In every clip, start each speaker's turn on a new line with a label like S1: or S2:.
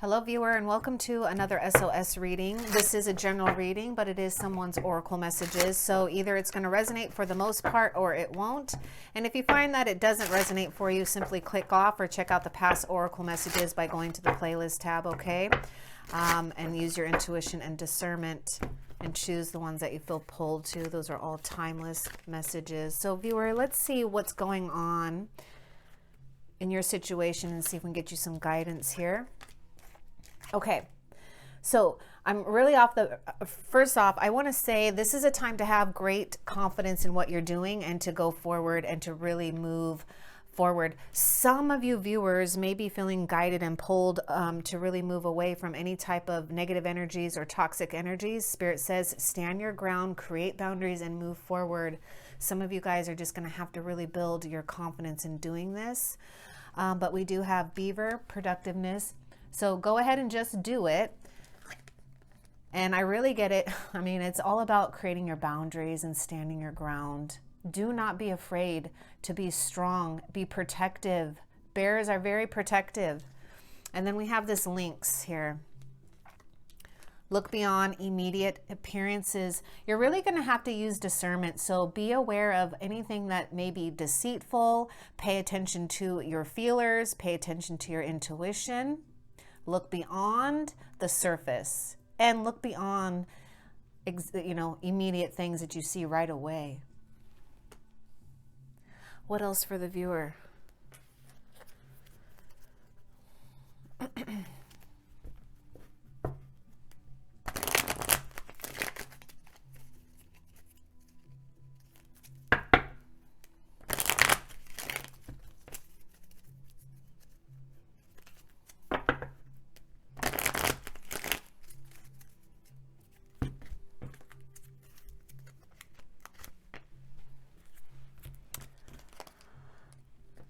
S1: Hello viewer, and welcome to another SOS reading. This is a general reading, but it is someone's oracle messages. So either it's going to resonate for the most part or it won't. And if you find that it doesn't resonate for you, simply click off or check out the past oracle messages by going to the playlist tab, okay? And use your intuition and discernment and choose the ones that you feel pulled to. Those are all timeless messages. So viewer, let's see what's going on in your situation and see if we can get you some guidance here. Okay, so I'm really first off, I want to say this is a time to have great confidence in what you're doing and to go forward and to really move forward. Some of you viewers may be feeling guided and pulled to really move away from any type of negative energies or toxic energies. Spirit says, stand your ground, create boundaries, and move forward. Some of you guys are just going to have to really build your confidence in doing this. But we do have Beaver, productiveness. So go ahead and just do it. And I really get it. I mean, it's all about creating your boundaries and standing your ground. Do not be afraid to be strong. Be protective. Bears are very protective. And then we have this Lynx here. Look beyond immediate appearances. You're really going to have to use discernment. So be aware of anything that may be deceitful. Pay attention to your feelers. Pay attention to your intuition. Look beyond the surface and look beyond, immediate things that you see right away. What else for the viewer?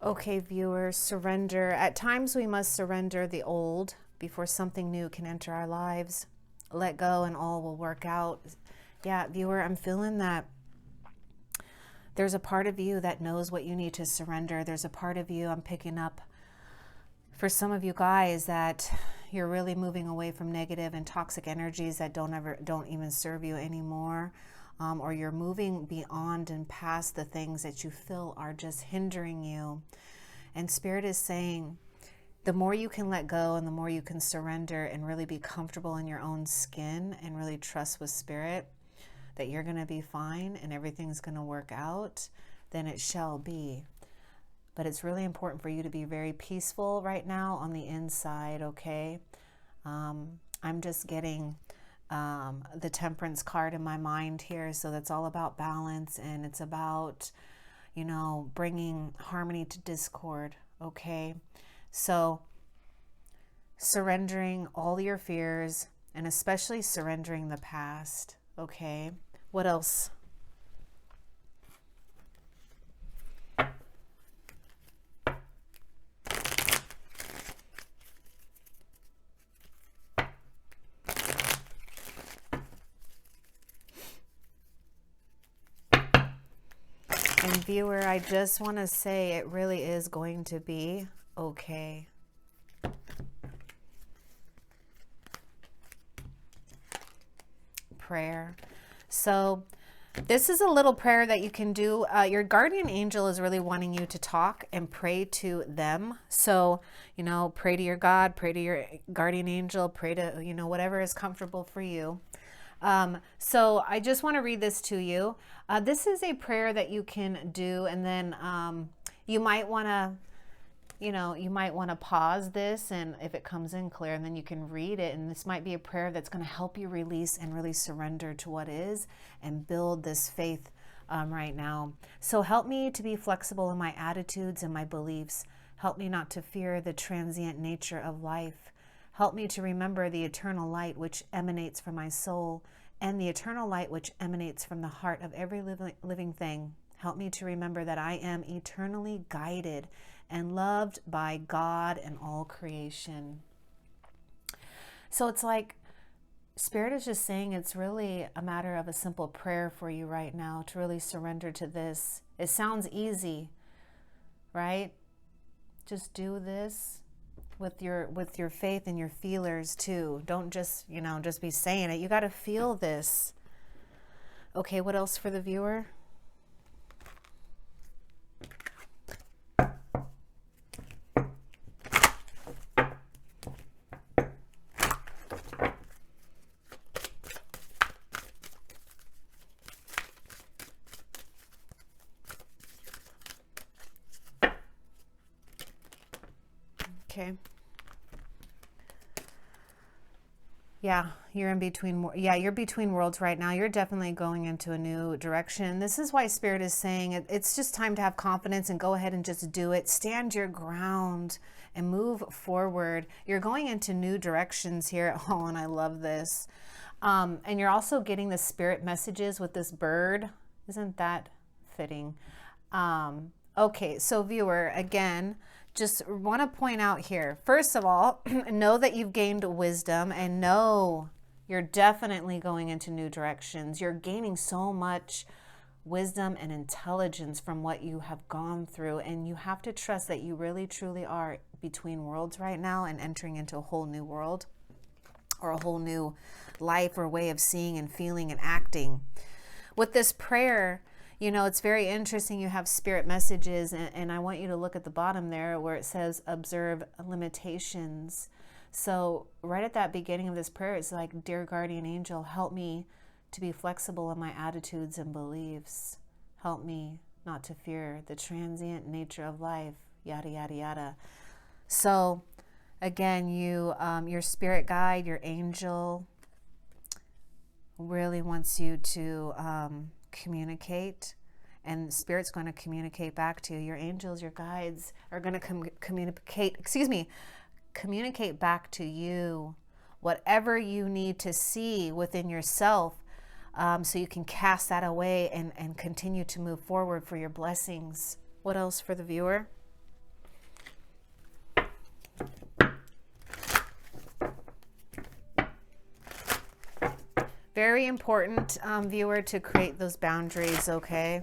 S1: Okay, viewers, surrender. At times we must surrender the old before something new can enter our lives. Let go and all will work out. Yeah, viewer, I'm feeling that there's a part of you that knows what you need to surrender. There's a part of you I'm picking up for some of you guys that you're really moving away from negative and toxic energies that don't even serve you anymore. Or you're moving beyond and past the things that you feel are just hindering you. And Spirit is saying, the more you can let go and the more you can surrender and really be comfortable in your own skin and really trust with Spirit that you're going to be fine and everything's going to work out, then it shall be. But it's really important for you to be very peaceful right now on the inside, okay? I'm just getting the Temperance card in my mind here. So that's all about balance, and it's about, bringing harmony to discord. Okay. So surrendering all your fears and especially surrendering the past. Okay. What else? And viewer, I just want to say it really is going to be okay. Prayer. So this is a little prayer that you can do. Your guardian angel is really wanting you to talk and pray to them. So, pray to your God, pray to your guardian angel, pray to, whatever is comfortable for you. So I just want to read this to you. This is a prayer that you can do, and then you might want to pause this, and if it comes in clear, and then you can read it. And this might be a prayer that's going to help you release and really surrender to what is and build this faith right now. So help me to be flexible in my attitudes and my beliefs. Help me not to fear the transient nature of life. Help me to remember the eternal light which emanates from my soul and the eternal light which emanates from the heart of every living thing. Help me to remember that I am eternally guided and loved by God and all creation. So it's like Spirit is just saying it's really a matter of a simple prayer for you right now to really surrender to this. It sounds easy, right? Just do this. with your faith and your feelers too. Don't just, you know, just be saying it. You got to feel this. Okay, what else for the viewer? Okay. Yeah, you're in between. Yeah, you're between worlds right now. You're definitely going into a new direction. This is why Spirit is saying it's just time to have confidence and go ahead and just do it. Stand your ground and move forward. You're going into new directions here. Oh, and I love this. And you're also getting the spirit messages with this bird. Isn't that fitting? Okay, so viewer, again, just want to point out here, first of all, know that you've gained wisdom, and know you're definitely going into new directions. You're gaining so much wisdom and intelligence from what you have gone through, and you have to trust that you really truly are between worlds right now and entering into a whole new world, or a whole new life or way of seeing and feeling and acting. With this prayer, you know, it's very interesting. You have spirit messages, and I want you to look at the bottom there where it says observe limitations. So right at that beginning of this prayer, it's like, dear guardian angel, help me to be flexible in my attitudes and beliefs. Help me not to fear the transient nature of life, yada, yada, yada. So again, your spirit guide, your angel really wants you to communicate, and Spirit's going to communicate back to you. Your angels, your guides are going to communicate back to you whatever you need to see within yourself, so you can cast that away and continue to move forward for your blessings. What else for the viewer? Very important, viewer, to create those boundaries, okay?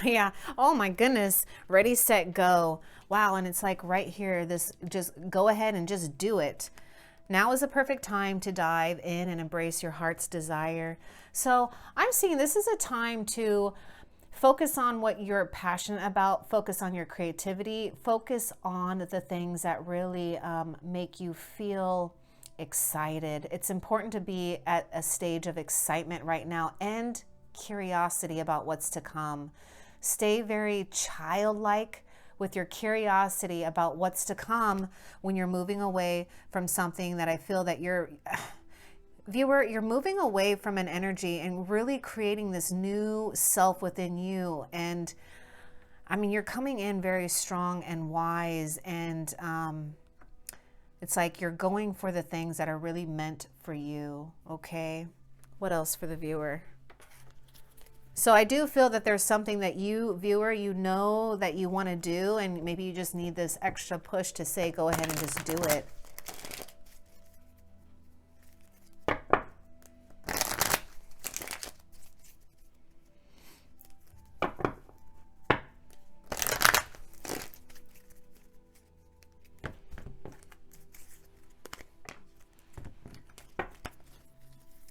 S1: Yeah. Oh my goodness. Ready, set, go. Wow. And it's like right here, this, just go ahead and just do it. Now is a perfect time to dive in and embrace your heart's desire. So I'm seeing this is a time to focus on what you're passionate about, focus on your creativity, focus on the things that really make you feel excited. It's important to be at a stage of excitement right now and curiosity about what's to come. Stay very childlike with your curiosity about what's to come when you're moving away from something that I feel that you're... Viewer, you're moving away from an energy and really creating this new self within you. And I mean, you're coming in very strong and wise, and it's like you're going for the things that are really meant for you. Okay. What else for the viewer? So I do feel that there's something that you, viewer, you know that you want to do, and maybe you just need this extra push to say, go ahead and just do it.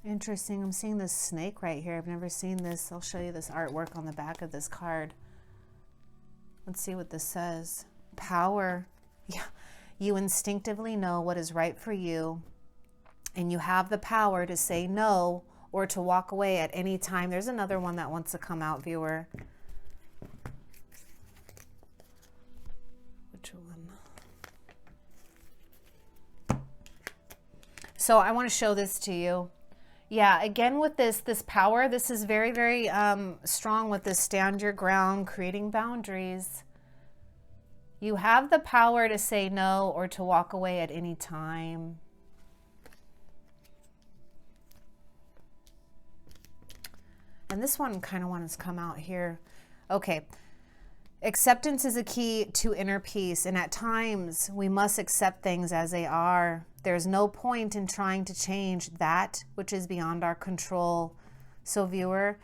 S1: Interesting. I'm seeing this snake right here. I've never seen this. I'll show you this artwork on the back of this card. Let's see what this says. Power. Yeah. You instinctively know what is right for you, and you have the power to say no or to walk away at any time. There's another one that wants to come out, viewer. Which one? So I want to show this to you. Yeah, again with this power, this is very, very strong with this stand your ground, creating boundaries. You have the power to say no or to walk away at any time. And this one kind of wants to come out here. Okay. Acceptance is a key to inner peace, and at times we must accept things as they are. There's no point in trying to change that which is beyond our control. So viewer,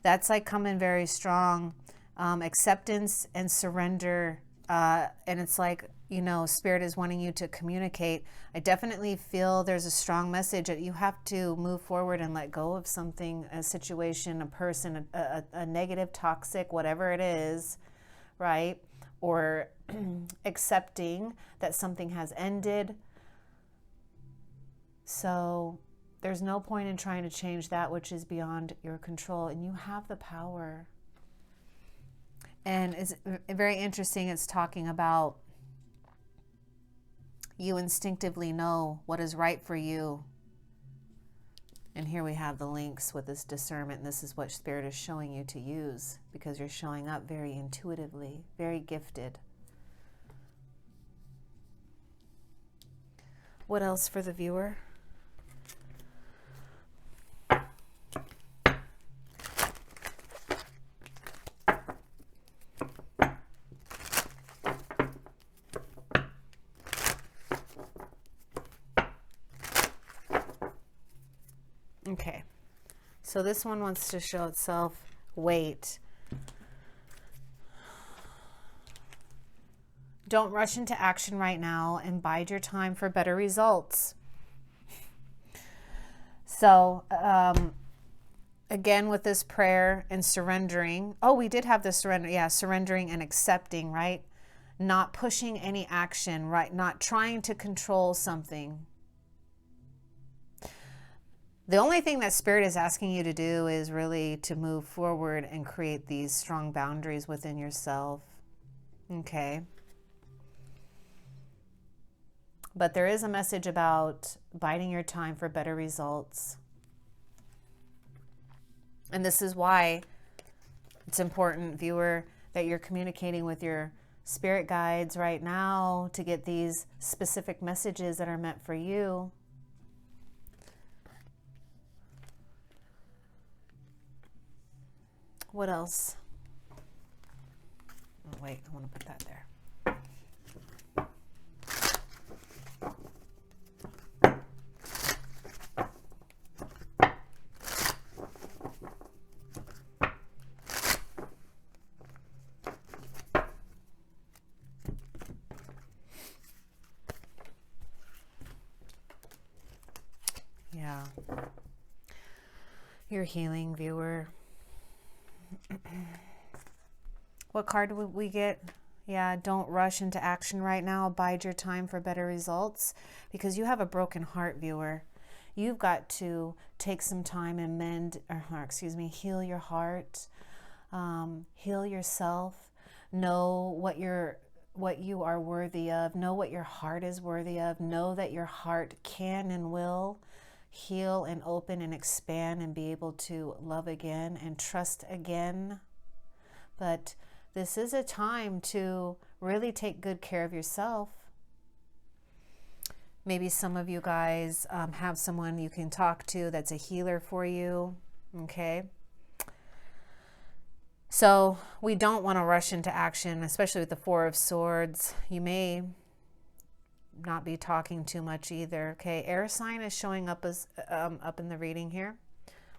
S1: that's like coming very strong. Acceptance and surrender. And it's like, you know, Spirit is wanting you to communicate. I definitely feel there's a strong message that you have to move forward and let go of something, a situation, a person, a negative, toxic, whatever it is, right? Or accepting that something has ended. So there's no point in trying to change that which is beyond your control, and you have the power. And it's very interesting. It's talking about you instinctively know what is right for you. And here we have the links with this discernment. And this is what Spirit is showing you to use, because you're showing up very intuitively, very gifted. What else for the viewer? Okay, so this one wants to show itself. Wait. Don't rush into action right now and bide your time for better results. So, again, with this prayer and surrendering. Oh, we did have the surrender. Yeah, surrendering and accepting, right? Not pushing any action, right? Not trying to control something. The only thing that Spirit is asking you to do is really to move forward and create these strong boundaries within yourself. Okay. But there is a message about biding your time for better results. And this is why it's important, viewer, that you're communicating with your spirit guides right now to get these specific messages that are meant for you. What else? Oh, wait, I want to put that there. Yeah. Your healing, viewer. What card did we get? Yeah, don't rush into action right now. Bide your time for better results, because you have a broken heart, viewer. You've got to take some time and heal your heart, heal yourself, know what you are worthy of, know what your heart is worthy of, know that your heart can and will heal and open and expand and be able to love again and trust again. But this is a time to really take good care of yourself. Maybe some of you guys have someone you can talk to that's a healer for you, okay? So we don't want to rush into action, especially with the Four of Swords. You may not be talking too much either, okay? Air sign is showing up as up in the reading here.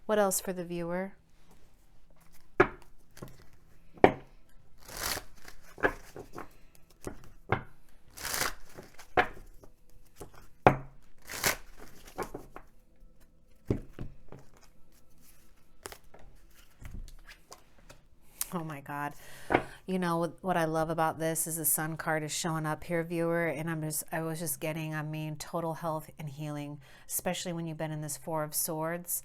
S1: What else for the viewer? Oh my God. You know, what I love about this is the Sun card is showing up here, viewer, and I was just getting, total health and healing, especially when you've been in this Four of Swords.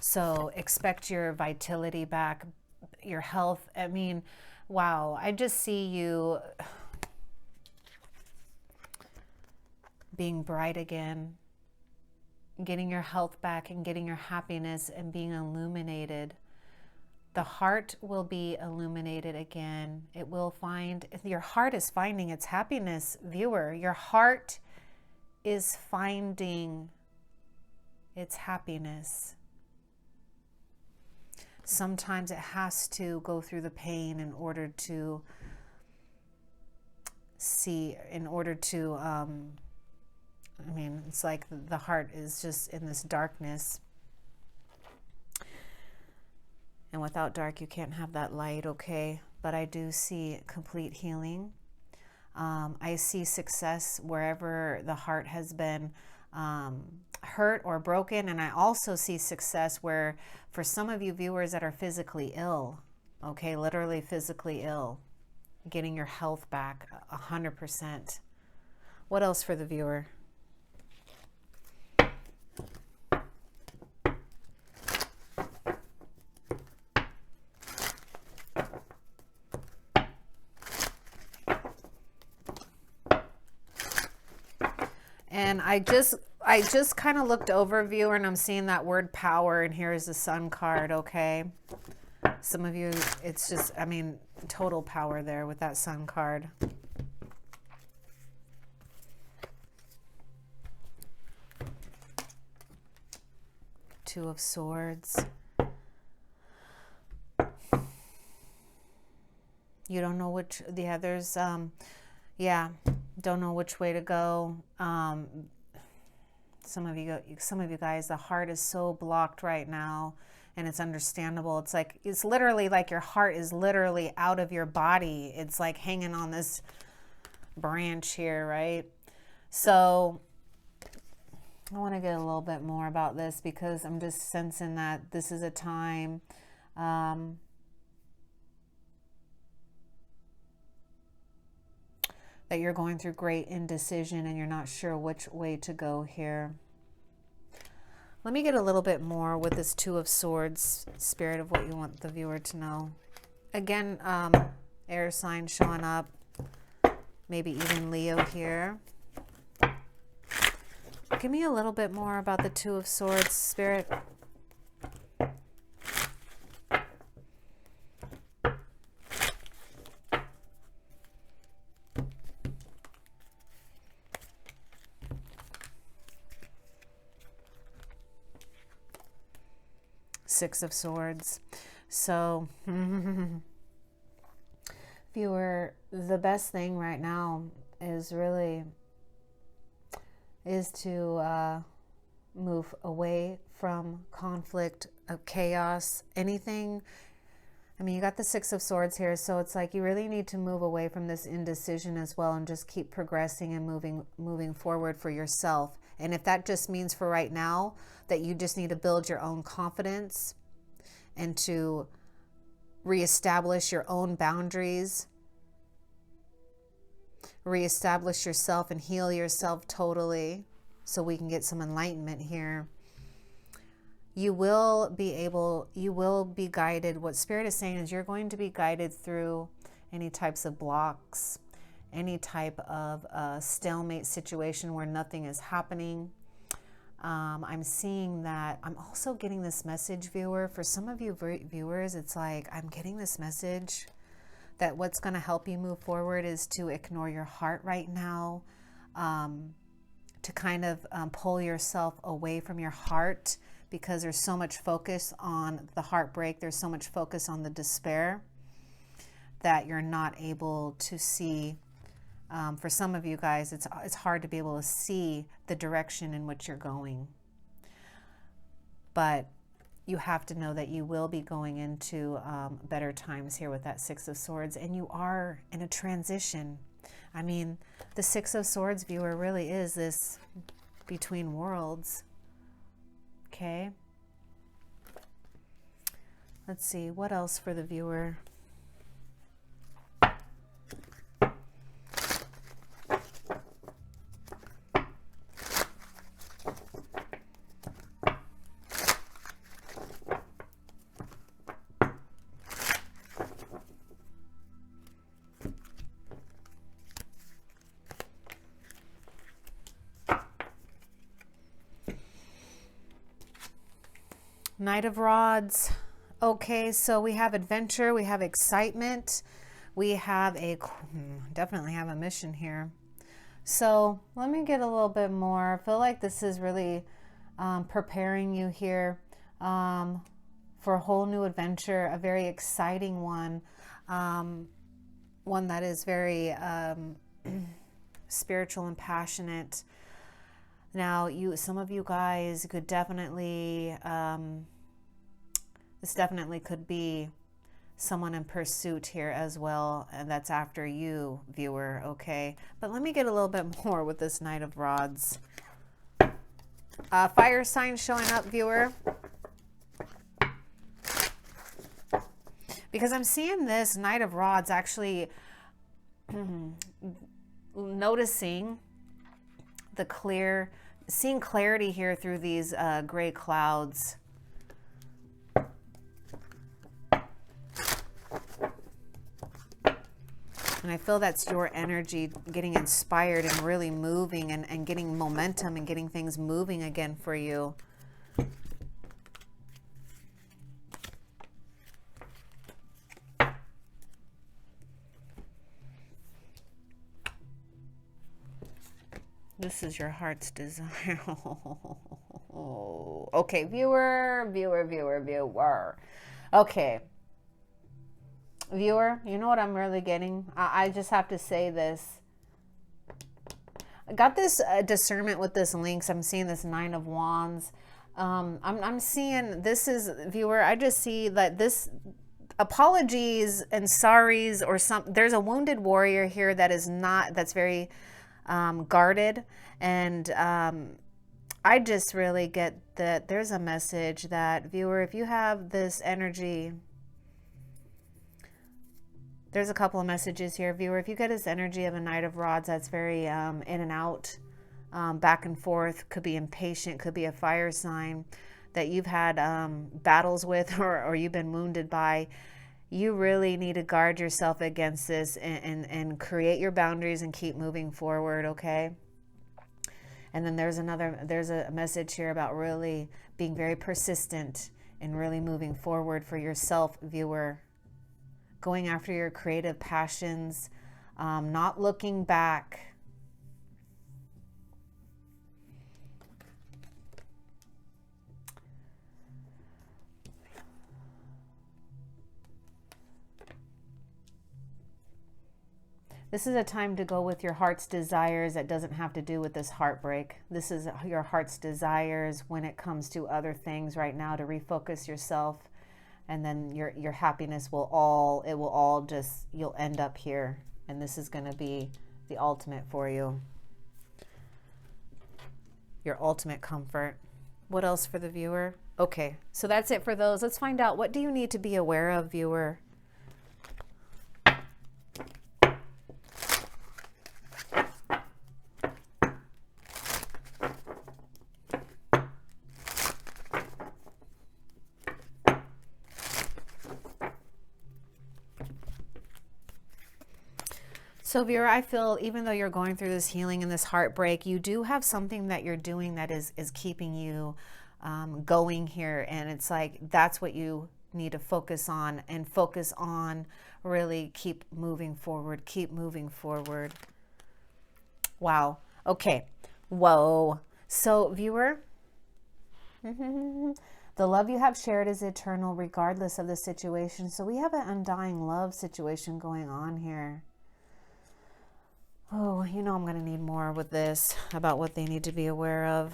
S1: So expect your vitality back, your health. Wow, I just see you being bright again, getting your health back and getting your happiness and being illuminated. The heart will be illuminated again. It will find, your heart is finding its happiness, viewer. Your heart is finding its happiness. Sometimes it has to go through the pain in order to see, it's like the heart is just in this darkness. And without dark, you can't have that light, okay? But I do see complete healing. I see success wherever the heart has been hurt or broken. And I also see success where, for some of you viewers that are physically ill, okay, literally physically ill, getting your health back 100%. What else for the viewer? And I just kind of looked over, viewer, and I'm seeing that word power, and here is the Sun card, okay? Some of you, it's just, I mean, total power there with that Sun card. Two of Swords. You don't know which, the others, yeah, don't know which way to go. Some of you guys, the heart is so blocked right now, and it's understandable. It's like, it's literally like your heart is literally out of your body. It's like hanging on this branch here, right? So I want to get a little bit more about this, because I'm just sensing that this is a time that you're going through great indecision and you're not sure which way to go here. Let me get a little bit more with this Two of Swords, Spirit, of what you want the viewer to know. Again, air sign showing up, maybe even Leo here. Give me a little bit more about the Two of Swords, Spirit. Six of Swords. So, viewer, the best thing right now is to move away from conflict, of chaos, anything. I mean, you got the Six of Swords here, so it's like you really need to move away from this indecision as well, and just keep progressing and moving forward for yourself. And if that just means for right now that you just need to build your own confidence and to reestablish your own boundaries, reestablish yourself and heal yourself totally, so we can get some enlightenment here. You will be guided. What Spirit is saying is you're going to be guided through any types of blocks, any type of stalemate situation where nothing is happening. I'm seeing that. I'm also getting this message, viewer. For some of you viewers, it's like I'm getting this message that what's going to help you move forward is to ignore your heart right now, to kind of pull yourself away from your heart, because there's so much focus on the heartbreak. There's so much focus on the despair that you're not able to see. For some of you guys, it's hard to be able to see the direction in which you're going. But you have to know that you will be going into better times here with that Six of Swords, and you are in a transition. I mean, the Six of Swords, viewer, really is this between worlds. Okay. Let's see, what else for the viewer? Knight of Rods. Okay, so we have adventure, we have excitement, we have definitely have a mission here. So let me get a little bit more. I feel like this is really preparing you here for a whole new adventure, a very exciting one, one that is very spiritual and passionate. Now, some of you guys could definitely, This definitely could be someone in pursuit here as well, and that's after you, viewer, okay? But let me get a little bit more with this Knight of Rods. Fire sign showing up, viewer. Because I'm seeing this Knight of Rods actually noticing the seeing clarity here through these gray clouds. And I feel that's your energy getting inspired and really moving and getting momentum and getting things moving again for you. This is your heart's desire. Okay, viewer. Okay. Viewer, you know what I'm really getting? I just have to say this. I got this discernment with this links. I'm seeing this Nine of Wands. I'm seeing this is, viewer, I just see that this apologies and sorries or there's a wounded warrior here that is not, that's very guarded. And I just really get that there's a message that, viewer, if you have this energy, there's a couple of messages here, viewer. If you get this energy of a Knight of Rods that's very in and out, back and forth, could be impatient, could be a fire sign that you've had battles with or you've been wounded by, you really need to guard yourself against this and create your boundaries and keep moving forward, okay? And then there's a message here about really being very persistent and really moving forward for yourself, viewer. Going after your creative passions, not looking back. This is a time to go with your heart's desires that doesn't have to do with this heartbreak. This is your heart's desires when it comes to other things right now, to refocus yourself. And then your happiness will all just, you'll end up here. And this is going to be the ultimate for you. Your ultimate comfort. What else for the viewer? Okay, so that's it for those. Let's find out, what do you need to be aware of, viewer? So viewer, I feel even though you're going through this healing and this heartbreak, you do have something that you're doing that is keeping you going here. And it's like, that's what you need to focus on, and focus on really keep moving forward, keep moving forward. Wow. Okay. Whoa. So viewer, the love you have shared is eternal regardless of the situation. So we have an undying love situation going on here. Oh, you know I'm going to need more with this about what they need to be aware of.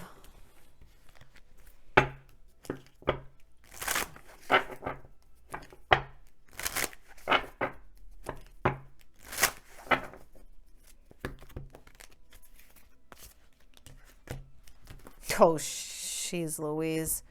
S1: Oh, she's Louise.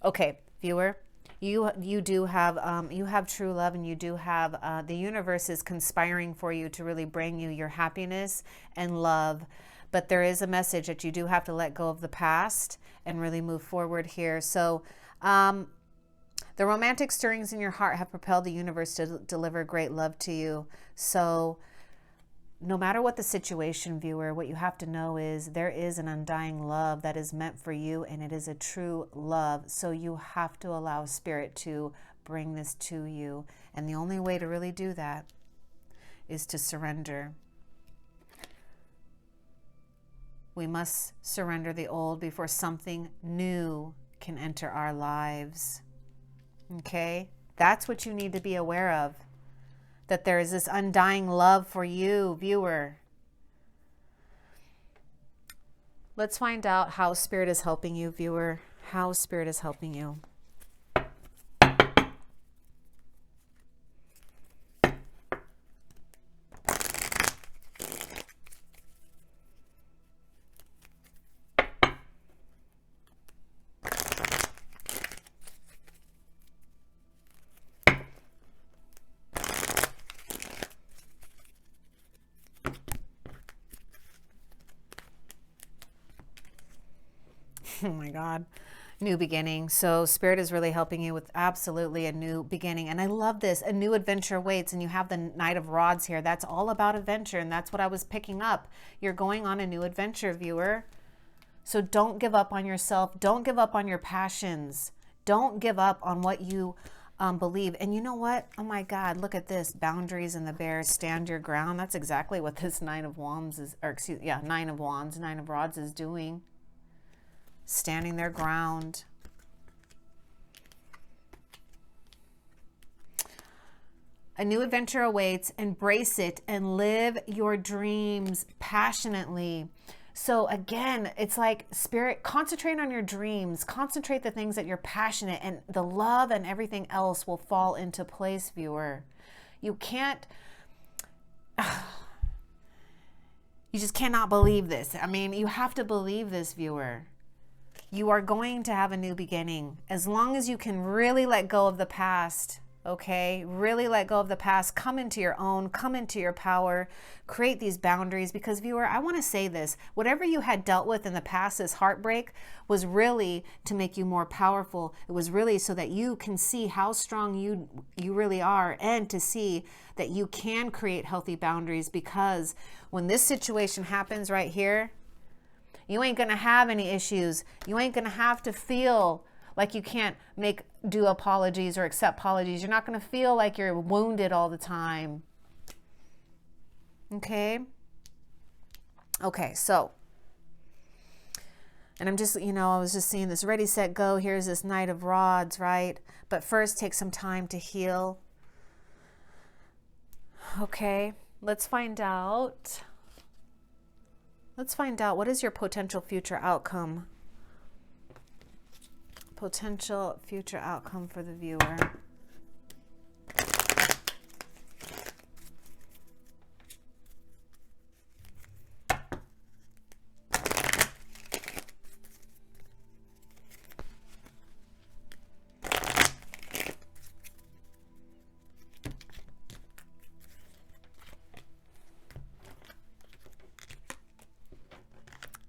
S1: Okay, viewer. You do have you have true love, and you do have the universe is conspiring for you to really bring you your happiness and love. But there is a message that you do have to let go of the past and really move forward here. So the romantic stirrings in your heart have propelled the universe to deliver great love to you. So no matter what the situation, viewer, what you have to know is there is an undying love that is meant for you, and it is a true love. So you have to allow Spirit to bring this to you. And the only way to really do that is to surrender. We must surrender the old before something new can enter our lives. Okay? That's what you need to be aware of. That there is this undying love for you, viewer. Let's find out how Spirit is helping you, viewer. How Spirit is helping you. Oh my God. New beginning. So Spirit is really helping you with absolutely a new beginning. And I love this. A new adventure awaits. And you have the Knight of Rods here. That's all about adventure. And that's what I was picking up. You're going on a new adventure, viewer. So don't give up on yourself. Don't give up on your passions. Don't give up on what you believe. And you know what? Oh my God, look at this. Boundaries and the Bear. Stand your ground. That's exactly what this Nine of Wands is, or excuse, yeah, Nine of Wands, Nine of Rods is doing. Standing their ground. A new adventure awaits. Embrace it and live your dreams passionately. So again, it's like Spirit, concentrate on your dreams, concentrate the things that you're passionate, and the love and everything else will fall into place, viewer. You can't, you just cannot believe this. I mean, you have to believe this, viewer. You are going to have a new beginning as long as you can really let go of the past. Okay, really let go of the past, come into your own, come into your power, create these boundaries. Because viewer, I want to say this, whatever you had dealt with in the past, this heartbreak, was really to make you more powerful. It was really so that you can see how strong you really are, and to see that you can create healthy boundaries. Because when this situation happens right here, you ain't gonna have any issues. You ain't gonna have to feel like you can't do apologies or accept apologies. You're not going to feel like you're wounded all the time. Okay? Okay, so, and I'm just, I was just seeing this ready, set, go. Here's this Knight of Rods, right? But first, take some time to heal. Okay, let's find out. Let's find out, what is your potential future outcome? Potential future outcome for the viewer.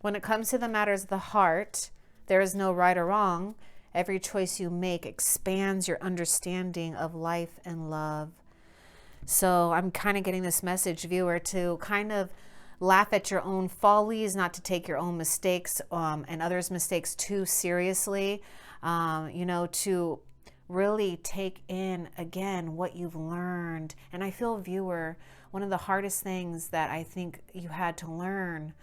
S1: When it comes to the matters of the heart, there is no right or wrong. Every choice you make expands your understanding of life and love. So I'm kind of getting this message, viewer, to kind of laugh at your own follies, not to take your own mistakes and others' mistakes too seriously. To really take in, again, what you've learned. And I feel, viewer, one of the hardest things that I think you had to learn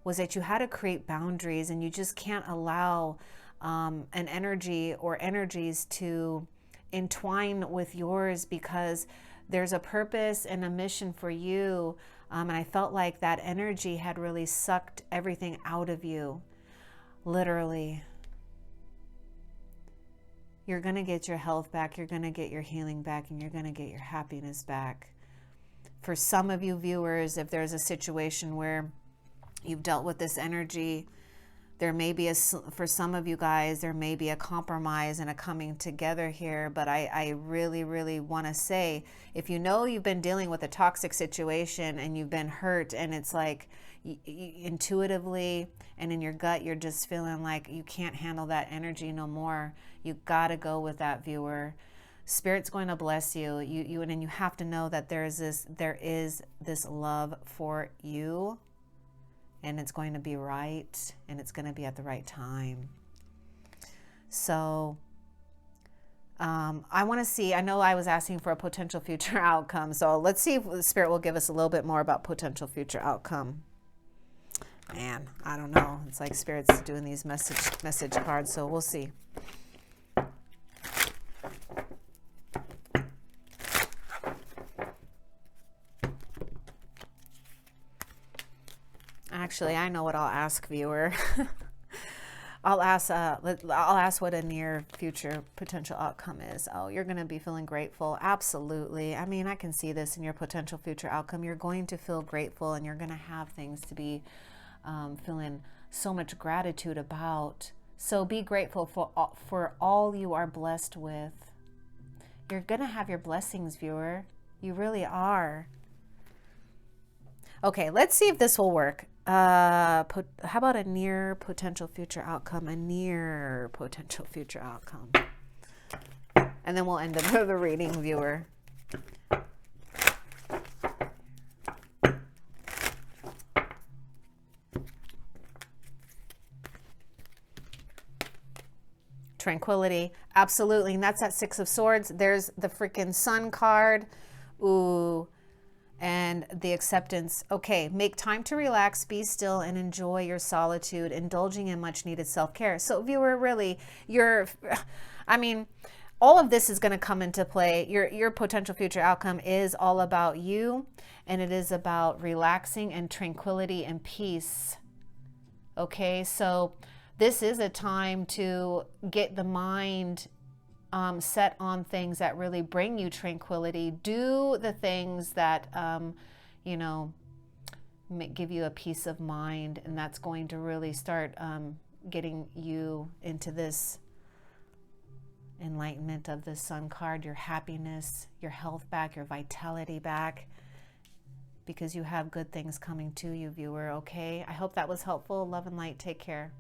S1: was that you had to create boundaries, and you just can't allow an energy or energies to entwine with yours, because there's a purpose and a mission for you. And I felt like that energy had really sucked everything out of you, literally. You're going to get your health back, you're going to get your healing back, and you're going to get your happiness back. For some of you viewers, if there's a situation where you've dealt with this energy, there may be for some of you guys, there may be a compromise and a coming together here. But I really, really want to say, if you know you've been dealing with a toxic situation and you've been hurt, and it's like intuitively and in your gut, you're just feeling like you can't handle that energy no more, you got to go with that, viewer. Spirit's going to bless you. And you have to know that there is this love for you. And it's going to be right, and it's going to be at the right time. So I want to see, I know I was asking for a potential future outcome. So let's see if the Spirit will give us a little bit more about potential future outcome. Man, I don't know. It's like Spirit's doing these message cards, so we'll see. Actually, I know what I'll ask, viewer. I'll ask what a near future potential outcome is. Oh, you're going to be feeling grateful. Absolutely. I mean, I can see this in your potential future outcome. You're going to feel grateful, and you're going to have things to be feeling so much gratitude about. So be grateful for all you are blessed with. You're going to have your blessings, viewer. You really are. Okay, let's see if this will work. How about a near potential future outcome? A near potential future outcome. And then we'll end the reading, viewer. Tranquility. Absolutely. And that's that Six of Swords. There's the freaking Sun card. Ooh. And the acceptance. Okay, make time to relax, be still, and enjoy your solitude, indulging in much needed self-care. So viewer, really, I mean, all of this is going to come into play. Your potential future outcome is all about you, and it is about relaxing and tranquility and peace. Okay, so this is a time to get the mind set on things that really bring you tranquility. Do the things that, you know, give you a peace of mind, and that's going to really start getting you into this enlightenment of the Sun card, your happiness, your health back, your vitality back, because you have good things coming to you, viewer. Okay, I hope that was helpful. Love and light. Take care.